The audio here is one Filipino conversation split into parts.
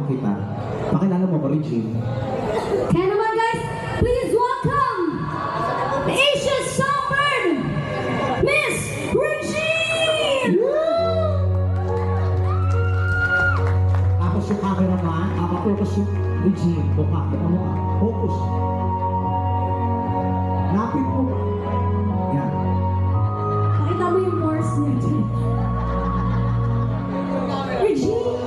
Hinahawakan kita. Pakilala mo ko, Regine. Kaya naman guys, please welcome the Asian Songbird, Miss Regine! Tapos yung cameraman, focus yung Regine. Mukha, focus. Lapit mo. Yan. Pakita mo yung Morse niya. Regine!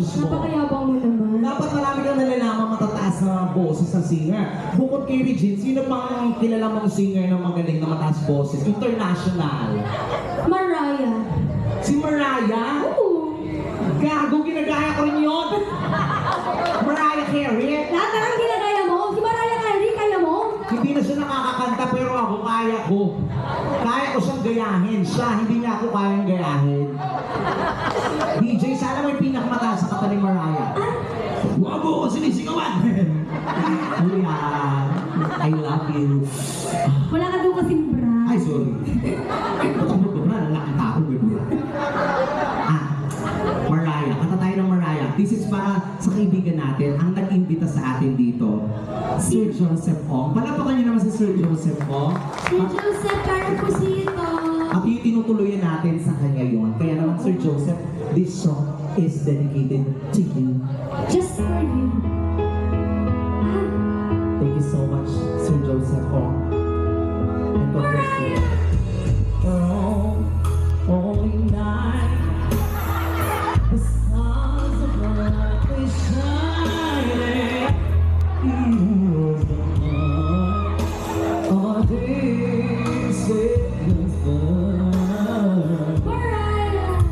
boses mo. Napakayabang mo naman. Dapat marami kang nalalaman matataas na boses ng singer. Bukod kay Regine, sino pang kilala mong singer na magaling na mataas boses? International. Mariah. Si Mariah? Oo. Gago, ginagaya ko rin yun. Mariah Carey. Lahat na lang ginagaya mo. Si Mariah Carey, kaya mo? Hindi na siya nakakakanta pero ako kaya ko. Kaya ko siyang gayahin. Siya, hindi niya ako kayang gayahin. DJ, sana may pinakamataas sa kata ni Mariah. Huwag mo ko sinisigawan! Kuya, I love you. Wala ka doon kasing bra. Ay, sorry. Ba't mo ba? Lalaki tao, gano'n. Mariah. Kanta tayo ng Mariah. This is para sa kaibigan natin, ang nag-imbita sa atin dito, Sir Joseph Ong. Palapakan niyo naman si Sir Joseph Ong. Si Joseph Carapusito. At yung tinutuluyan natin sa kanya yun. Kaya naman, Sir Joseph, this song is dedicated to you. Just for you. Thank you so much, Sir Joseph Ong. And God bless you. Oh, only night, the stars of light will shining. You was the heart of this was burn. Mariah.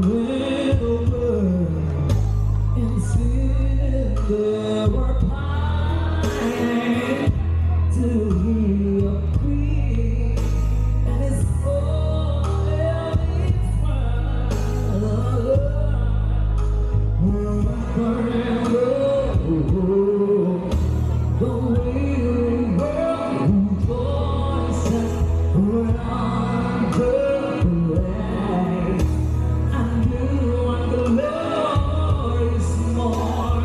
With the world and sin there were pining to hear your plea, and it's all it's the way we were voices were under the rain. I knew I'm the Lord is more.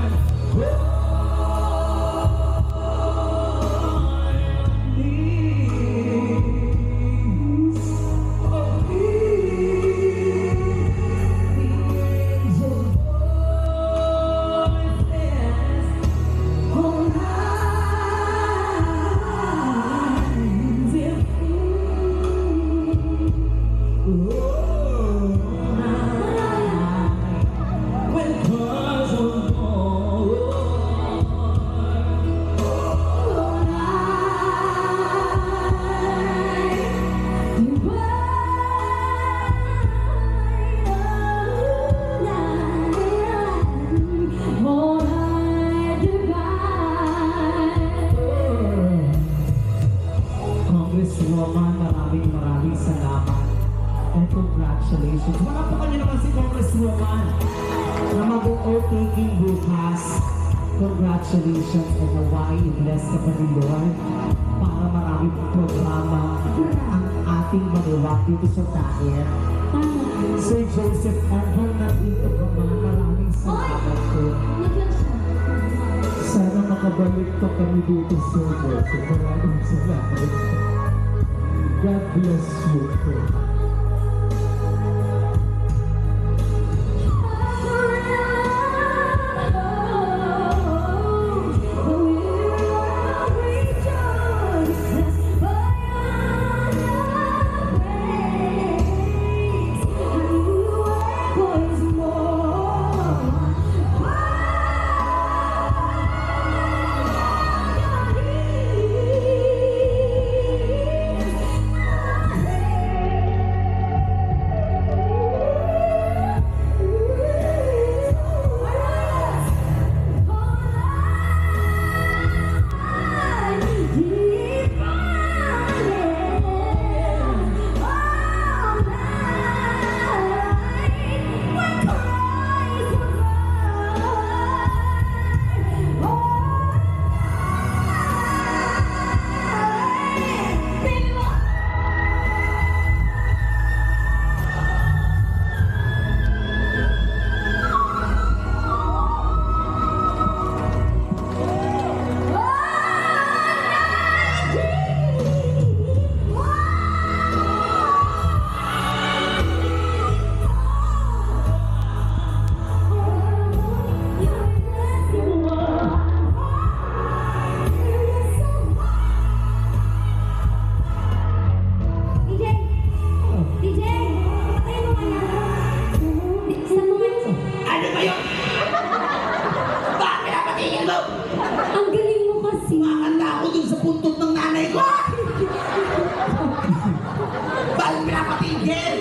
Congresswoman, maraming salamat. And congratulations. Makapakan niyo naman si Congresswoman na mag-o-taking bukas. Congratulations and naway i-bless ka pa ni Lord para maraming programa ang ating maniwak dito sa taer. Sir Joseph, hanggang nandito ka man, maraming salamat po. Naglag siya. Sana makabalik pa kami dito, Sir Joseph. Maraming salamat. God bless you po. patingin mo! Ang galing mo kasi. Makakanta ako dun sa puntot ng nanay ko! Bakit pinapatigil?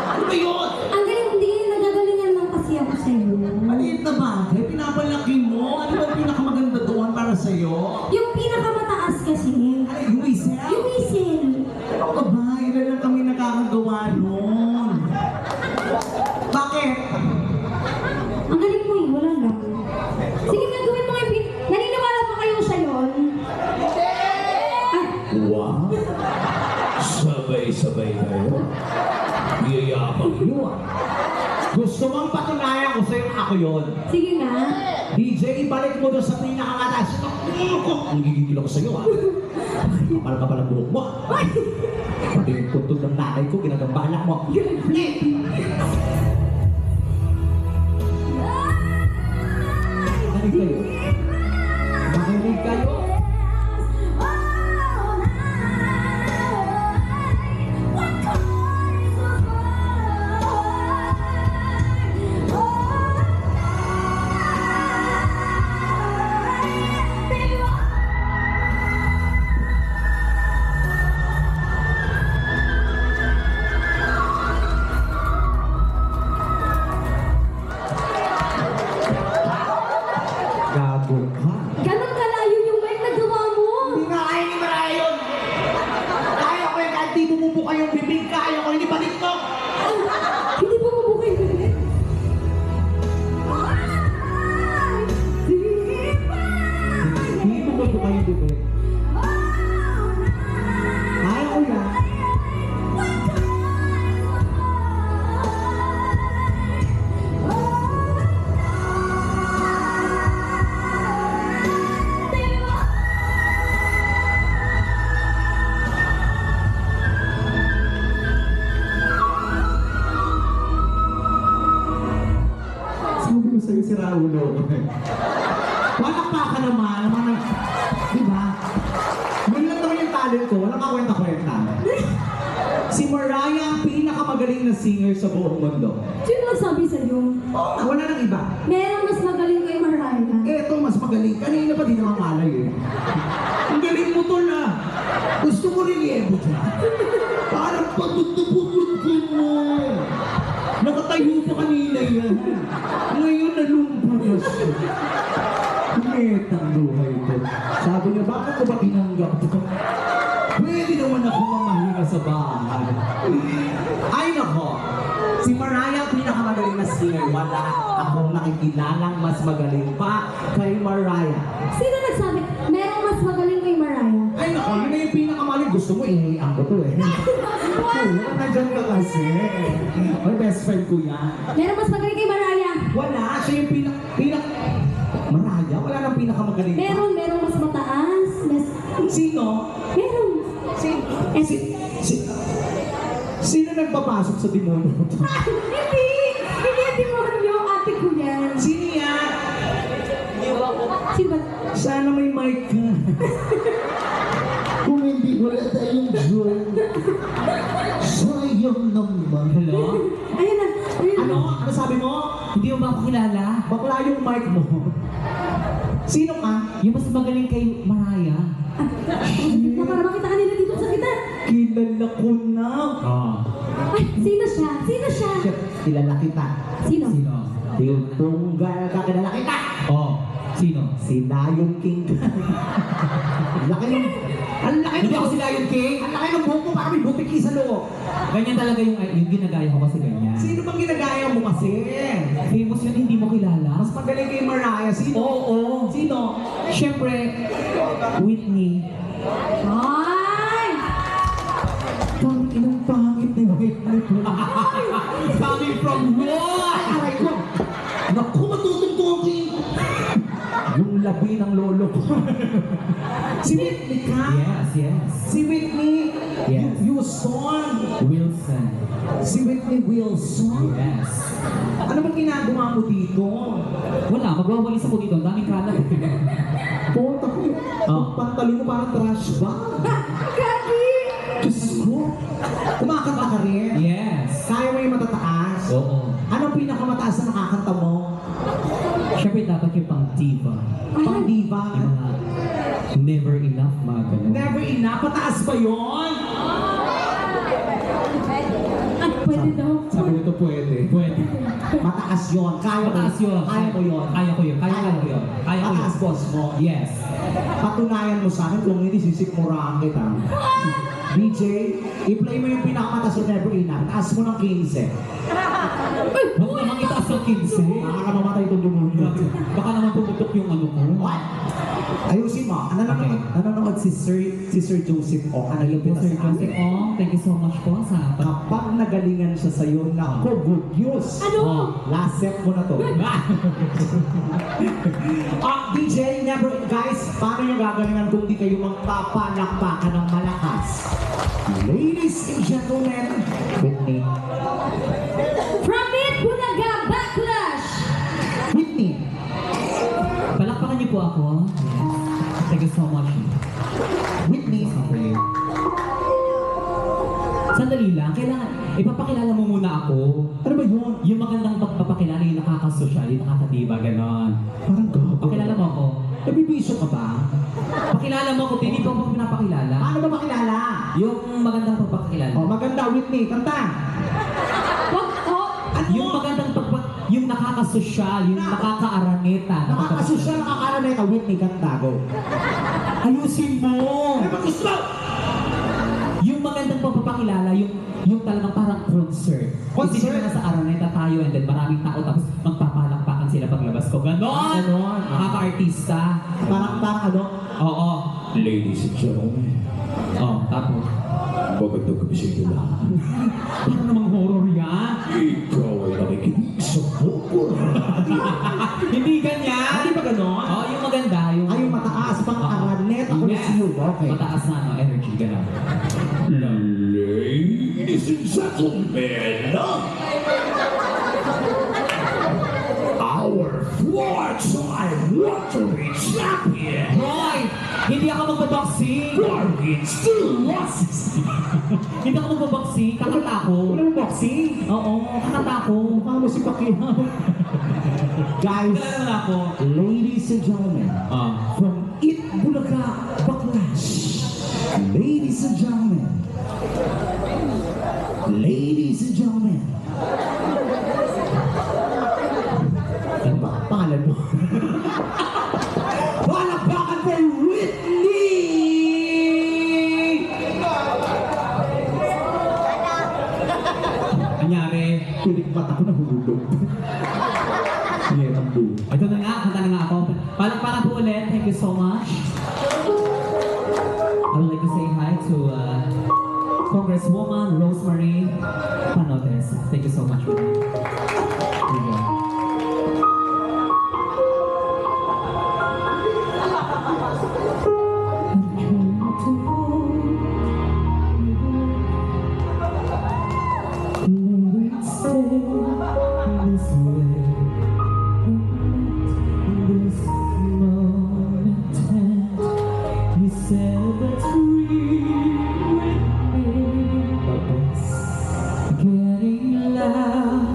Ano ba yun? Ang galing, hindi. Nagagalingan lang kasi ako sa'yo. Maliit na bagay, pinapalaki mo. Ano ba ang pinakamaganda doon para sa'yo? Yung pinakamataas kasi. Ay, yung isa? Yung whistle. Ano ka ba? Ilan lang kami nakakagawa noon. Bakit? Ang galing mo eh, wala lang. Sige nga, gawin mo nga. Naniniwala pa kayo sa yon? Ay, Wow! Sabay-sabay kayo. Yayabang nyo ah. Gusto mong patunayan ko sa'yo ako yun. sige nga. DJ, ibalik mo doon sa pinakamataas. Ang gigigil ako sa'yo ah. Kapal-kapal ang buhok mo. Pati yung puntod ng nanay ko, ginagambalak mo. Makinig kayo. Makinig kayo. Gago ka. Ganon kalayo yung mic na gawa mo. Hindi nga kaya ni Mariah yun! Kaya ko yung kahit di bumubuka yung bibig, kaya ko hindi patiktok! Hindi po mabukay na rin. Hindi mo ba ito kayo bibig? Kaya ko yan. Sabi ko sa'yo si Raulo. Palakpakan naman. Di ba? Yun lang naman yung talent ko. Walang kakwenta-kwenta. Si Mariah ang pinakamagaling na singer sa buong mundo. Sino nagsabi sa'yo? Wala nang iba. Merong mas magaling kay Mariah. Eto, mas magaling. Kanina pa di naman malay eh. Ang galing mo to na. Gusto mo rin i-evo dyan. Parang pagod-pagod mo. Nakatayo pa kanina yan. Ngayon nalumpo na siya. Kumetang buhay ko. Sabi niya, bakit ko ba tinanggap to? Pwede naman ako mamahinga sa bahay. Ay nako, si Mariah ang pinakamagaling na singer. Wala akong nakikilalang mas magaling pa kay Mariah. Sino nagsabi? Merong mas magaling kay Mariah. Ay nako, yun na yung pinakamagaling. Gusto mo, ihiyaan ko to eh. Oo, nandyan ka kasi. Ay, best friend ko yan. Merong mas magaling kay Mariah. Wala, siya yung Mariah, wala nang pinakamagaling pa. Merong mas mataas. Sino? Meron. Sino nagpapasok sa demonyo? Hindi! Hindi ang demonyo. Ate ko yan. Sino yan? Sino ba? Sana may mic ka. Kung hindi wala tayong joy, sayang naman. Hello? Ayun na. Ayun na. Ano? Ano sabi mo? Hindi mo ba ako kilala? Bakla yung mic mo. Sino ka? Yung mas magaling kay Mariah. Para makita ka nila dito sa kita. Kilala ko na. Ay, sino siya? Sino siya? Shit, kilala kita. Sino? Yung tunggal ka, kilala kita. Sino? Si Lion King. Ang laki ng... Ang laki ng... Hindi ako si Lion King. Ang laki ng buhok mo, parang may butiki sa loob. Ganyan talaga yung ginagaya ko kasi ganyan. Sino bang ginagaya mo kasi? Famous yun, hindi mo kilala? Mas magaling kay Mariah. Sino? Oo. Sino? Siyempre, Whitney. Ay! Pangit ng pangit ni Whitney. Coming from what? Aray ko! Naku, matutungtong ko yung labi ng lolo ko. Si Whitney ka? Yes. Si Whitney Yes. Houston. Wilson. Si Whitney Wilson. Yes. Ano bang ginagawa mo dito? Wala, magwawalis ako dito. Ang daming kalat. Puta ko. Yung pantalon mo parang trash bag. Gagi! Diyos ko. Kumakanta ka rin? Yes. Kaya mo yung matataas? Oo. Anong pinakamataas na nakakanta mo? Siyempre dapat yung pang diva. Pang diva. Yung mga never enough, mga ganun. Never enough. Pataas ba yun? At pwede daw. Sabi nito pwede. Pwede. Mataas yun. Kaya ko. Mataas yun. Kaya ko yun. Kaya ko yun. Kaya ko yun. Kaya ko yun. Mataas boss mo. Yes. Patunayan mo sa akin kung hindi sisikmuraan kita. DJ, i-play mo yung pinakamataas na never enough. Taas mo ng 15. Huwag naman itaas ng 15. Nakakamamatay itong demonyo. Baka naman pumutok yung ano ko. What? Ayusin mo. Nanonood si Sir Joseph O. Ano yung Sir Joseph Ong, thank you so much po sa Kapag nagalingan siya sa'yo, nako, good news. Ano? Last set mo na to. DJ, never, guys, paano yung gagalingan kung di kayo magpapalakpakan ng malakas? Ladies and gentlemen, Whitney. From it, Bulaga Backlash! Whitney. Palakpakan niyo po ako. Yes. Thank you so much. Whitney. For you. Sandali lang, kailangan, ipapakilala mo muna ako. Ano ba yun? Yung magandang pagpapakilala, yung nakakasosyal, yung nakakadiba, gano'n. Parang gago. Pakilala mo ako. Nabibiso ka ba? Pakilala mo ako, hindi pa ako pinapakilala. Ano ba makilala? Yung magandang pagpapakilala. Oh, maganda, Whitney. Kanta. Wag ko! Yung magandang yung nakakasosyal, yung nakakaaraneta. Nakakasosyal, nakakaraneta. Whitney, kanta. Go. Ayusin mo! Ano ba gusto? Yung magandang pagpapakilala, yung talagang parang concert. Concert? Isipin mo na sa Araneta tayo and then maraming tao tapos magpapalakpakan sila paglabas ko. Ganon! Ganon. Nakaka-artista. Parang ano? Oo. Ladies and gentlemen, Oh, tapos. magandang gabi sa inyo lahat. Parang namang horror yan. Ikaw ay nakikinig sa Bukor. Hindi ganyan. Hindi ba ganon? Oh, yung maganda. Yung, Ay, yung mataas, pang Oo. Araneta ko Yes. you. Okay. Mataas na energy. Ganon. Ladies and gentlemen, our four-time watery champion, Hoy! Hindi ako magbaboxing! Darwin still losses. Hindi ako magbaboxing. Kakanta ako. Wala mong boxing? Oo, kakanta ako. Mukha mo si Pacquiao. Guys, Kilala na ako. ladies and gentlemen, from It Bulaga Backlash, ladies and gentlemen, ladies and gentlemen, ano ba? Pangalan mo? Palakpakan kay Whitney! Anyari. Pilik mata ko nahulog. Yeah, tambo. Ito na nga, kanta na nga ako. Palakpakan po ulit. Thank you so much. I would like to say hi to Congresswoman Rosemary Panotes. Thank you so much for that. Here you go. Getting loud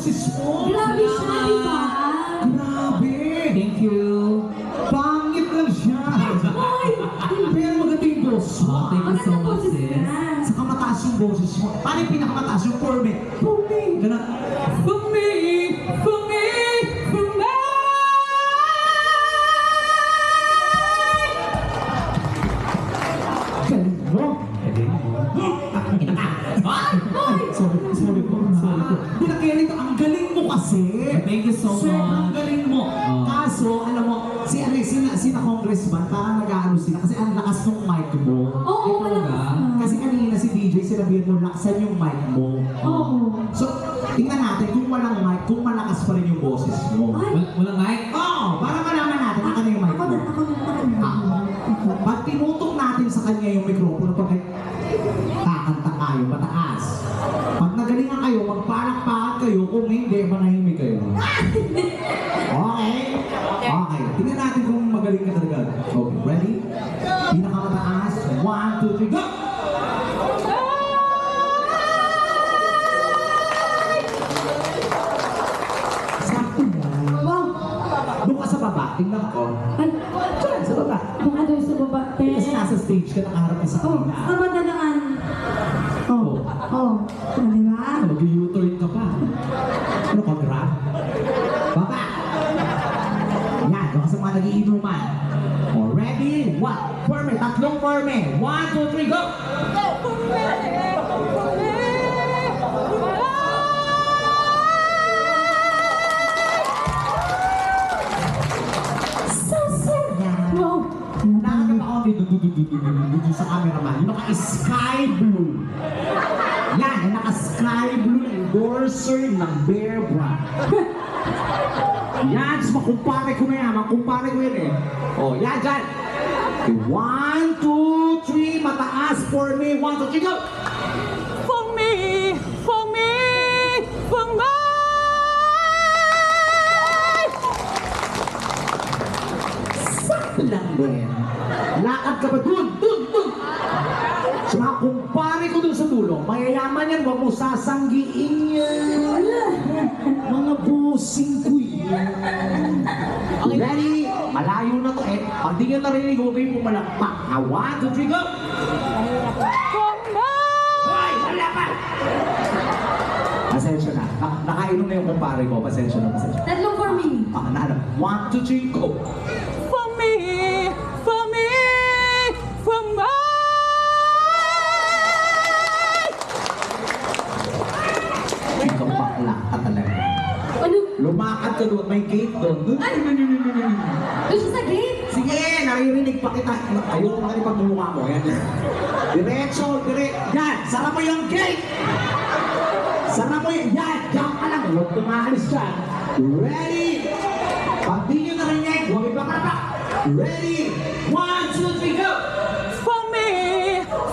boses mo. Grabe siya, di ba? Grabe. Thank you. Pangit lang siya. Hoy! Pero maganda yung boss mo. Oh, thank you so Maganda much, boses sis. niya. Saka mataas yung boses mo. Paano yung pinakamataas yung forme? Forme. Ganun. For me, for me, for me. Galing mo. Sorry po. Pinakailan ko, ang galing mo kasi. Thank you so Sobrang much. galing mo. Oh. Kaso, alam mo, sina congressman, parang nag-aano sila kasi ang lakas ng mic mo. Oo, talaga? malakas na. Kasi kanina si DJ, sinabihan mo, laksan yung mic mo. Oo. So, tingnan natin kung walang mic, kung malakas pa rin yung boses mo. Ay! Walang mic? Oo, para malaman natin kung ano yung mic Ako mo. na, ako na. Pag tinutok natin sa kanya yung mikropono, pag kakanta kayo, mataas. Pag nagalingan kayo, magpalakpakan kayo, kung hindi, manahimik kayo. Okay? Okay. Tingnan natin kung magaling ka talaga. Okay, ready? Pinakamataas. 1, 2, 3, go! Sakto yan. Wow! Doon ka sa baba, tingnan ko. Ay, Diyan, sa baba. baka doon sa baba. Kasi nasa stage ka, nakaharap ka sa Oh, kanila. tama na daan. Oh, oh. Di ba? Mag-U-turn ka pa. Ano ka, grab? Baba! Yan, doon ka sa mga nag-iinuman. Oh, ready? What? Forme, tatlong forme. 1, 2, 3, go! Yan. Wow! Nakakaba ako dito sa cameraman. Yung naka-sky blue. Yan, yung naka-sky blue na endorser ng Bear Brand. Yan, tapos makumpare ko na yan. Makumpare ko yan eh. Oh, yan, dyan. Okay, 1, 2, 3, mataas for me. 1, 2, 3, go! For me, for me, for me. Sakto lang din. Lakad ka ba? Dun! Sa mga kumpare ko dun sa dulo, mayayaman yan, huwag mo sasanggiin yan. Mga bossing ko yan. Okay, ready? Malayo na to eh. Pag di nyo narinig, huwag kayong pumalakpak. 1, 2, 3, go! For me. Hoy! Wala pa! Pasensya na. Nakainom na yung kumpare ko. Pasensya na. Tatlong for me. Nahanap. 1, 2, 3, go! For me, for me, for me. Ikaw bakla ka talaga. Ano? Lumakad ka doon, may gate doon. Doon siya sa gate. Sige, naririnig pa kita. Ayoko pa rin pagmumukha mo. Yan. Diretso. Yan, sara mo yung gate. Sara mo yung... Yan, diyan ka lang. Huwag tumaalis ka. Ready? Pag di nyo narinig, huwag ipapapak. Ready? 1, 2, 3, go! For me,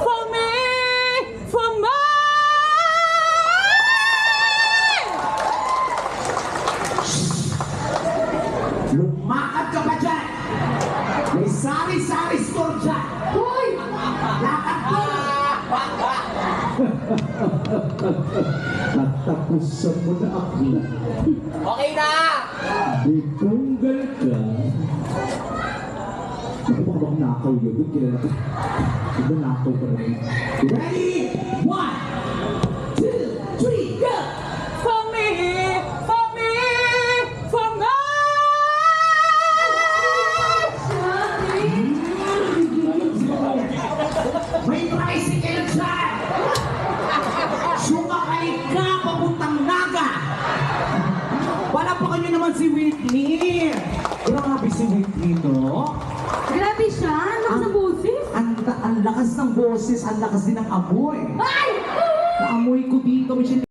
for me, for me. Lumakad ka pa dyan. May sari-sari store dyan. Hoy! Lakad ka! Natapusan mo na ako. Okay na. Ditunggal ka. Naku, baka bang nakaw yun. Doon kilala ka. Diba nakaw ka rin? Ready? 1, 2, 3, go! For me, for me, for me. May tricycle dyan! Sumakay ka papuntang Naga! Palapakan nyo naman si Whitney! Grabe si Whitney, no? Grabe siya. Ang lakas ng boses. Ang lakas ng boses, ang lakas din ng amoy. Ay! Naamoy ko dito, Michelle.